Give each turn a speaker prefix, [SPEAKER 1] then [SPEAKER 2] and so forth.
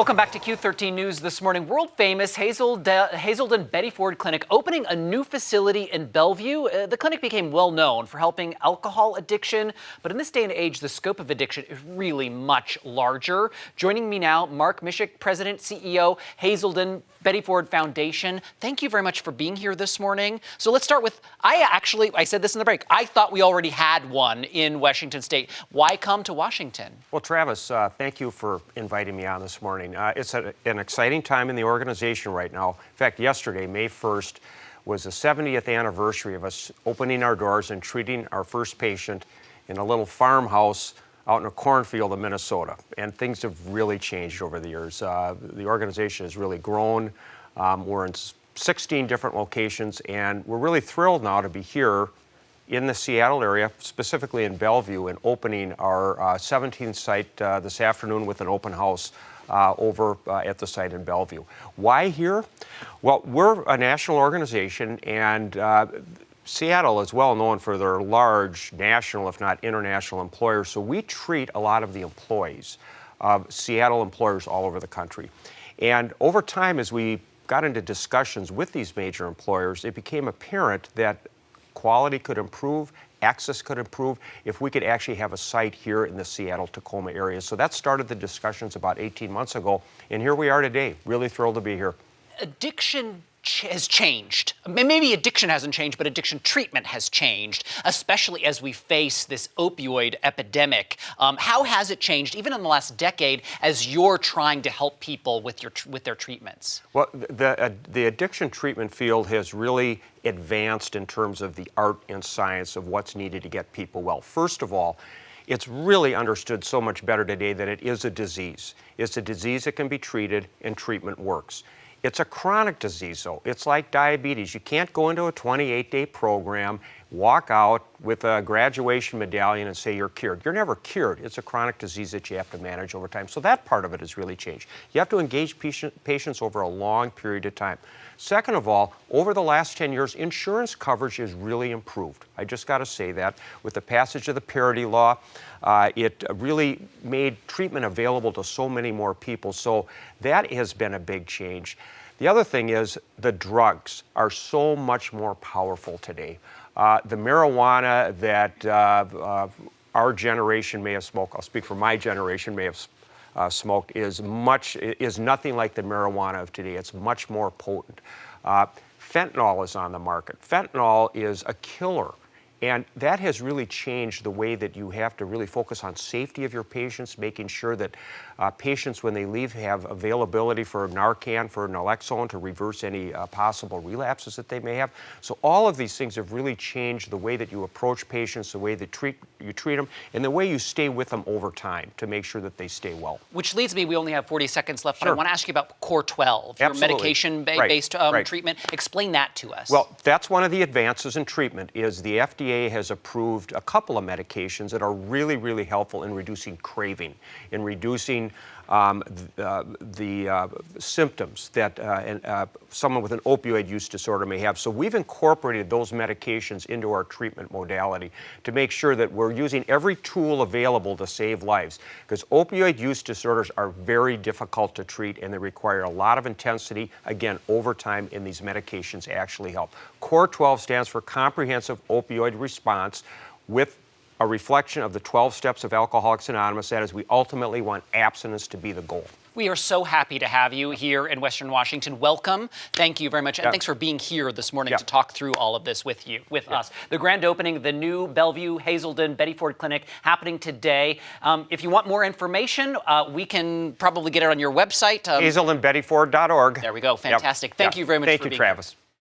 [SPEAKER 1] Welcome back to Q13 News this morning. World-famous Hazelden Betty Ford Clinic opening a new facility in Bellevue. The clinic became well known for helping alcohol addiction, but in this day and age, the scope of addiction is really much larger. Joining me now, Mishek, President, CEO, Hazelden Betty Ford Foundation. Thank you very much for being here this morning. So let's start with, I said this in the break, I thought we already had one in Washington State. Why come to Washington?
[SPEAKER 2] Well, Travis, thank you for inviting me on this morning. It's an exciting time in the organization right now. In fact, yesterday, May 1st, was the 70th anniversary of us opening our doors and treating our first patient in a little farmhouse out in a cornfield of Minnesota. And things have really changed over the years. The organization has really grown. We're in 16 different locations, and we're really thrilled now to be here in the Seattle area, specifically in Bellevue, and opening our 17th site this afternoon with an open house over at the site in Bellevue. Why here? Well, we're a national organization, and Seattle is well known for their large national, if not international, employers. So we treat a lot of the employees of Seattle employers all over the country. And over time, as we got into discussions with these major employers, it became apparent that quality could improve, access could improve if we could actually have a site here in the Seattle-Tacoma area. So that started the discussions about 18 months ago, and here we are today. Really thrilled to be here.
[SPEAKER 1] Addiction has changed. Maybe addiction hasn't changed, but addiction treatment has changed, especially as we face this opioid epidemic. How has it changed, even in the last decade, as you're trying to help people with their treatments?
[SPEAKER 2] Well, the addiction treatment field has really advanced in terms of the art and science of what's needed to get people well. First of all, it's really understood so much better today that it is a disease. It's a disease that can be treated, and treatment works. It's a chronic disease, though. It's like diabetes. You can't go into a 28-day program, walk out with a graduation medallion and say you're cured. You're never cured. It's a chronic disease that you have to manage over time. So that part of it has really changed. You have to engage patients over a long period of time. Second of all, over the last 10 years, insurance coverage has really improved. I just got to say that. With the passage of the parity law, it really made treatment available to so many more people. So that has been a big change. The other thing is the drugs are so much more powerful today. The marijuana that our generation may have smoked, I'll speak for my generation, may have smoked, is nothing like the marijuana of today. It's much more potent. Fentanyl is on the market. Fentanyl is a killer. And that has really changed the way that you have to really focus on safety of your patients, making sure that patients, when they leave, have availability for Narcan, for naloxone to reverse any possible relapses that they may have. So all of these things have really changed the way that you approach patients, the way that you treat them, and the way you stay with them over time to make sure that they stay well.
[SPEAKER 1] Which leads me, we only have 40 seconds left, but
[SPEAKER 2] Sure.
[SPEAKER 1] I want to ask you about Core 12, your medication-based treatment. Explain that to us.
[SPEAKER 2] Well, that's one of the advances in treatment, is the FDA has approved a couple of medications that are really, really helpful in reducing craving, in reducing the symptoms that someone with an opioid use disorder may have. So we've incorporated those medications into our treatment modality to make sure that we're using every tool available to save lives, because opioid use disorders are very difficult to treat, and they require a lot of intensity, again, over time, and these medications actually help. Core 12 stands for Comprehensive Opioid Response, with a reflection of the 12 steps of Alcoholics Anonymous. That is, we ultimately want abstinence to be the goal.
[SPEAKER 1] We are so happy to have you here in Western Washington. Welcome. Thank you very much. And thanks for being here this morning to talk through all of this with us. The grand opening of the new Bellevue Hazelden Betty Ford Clinic happening today. If you want more information, we can probably get it on your website.
[SPEAKER 2] HazeldenBettyFord.org.
[SPEAKER 1] There we go. Fantastic. Thank you very much for being here.
[SPEAKER 2] Thank you, Travis.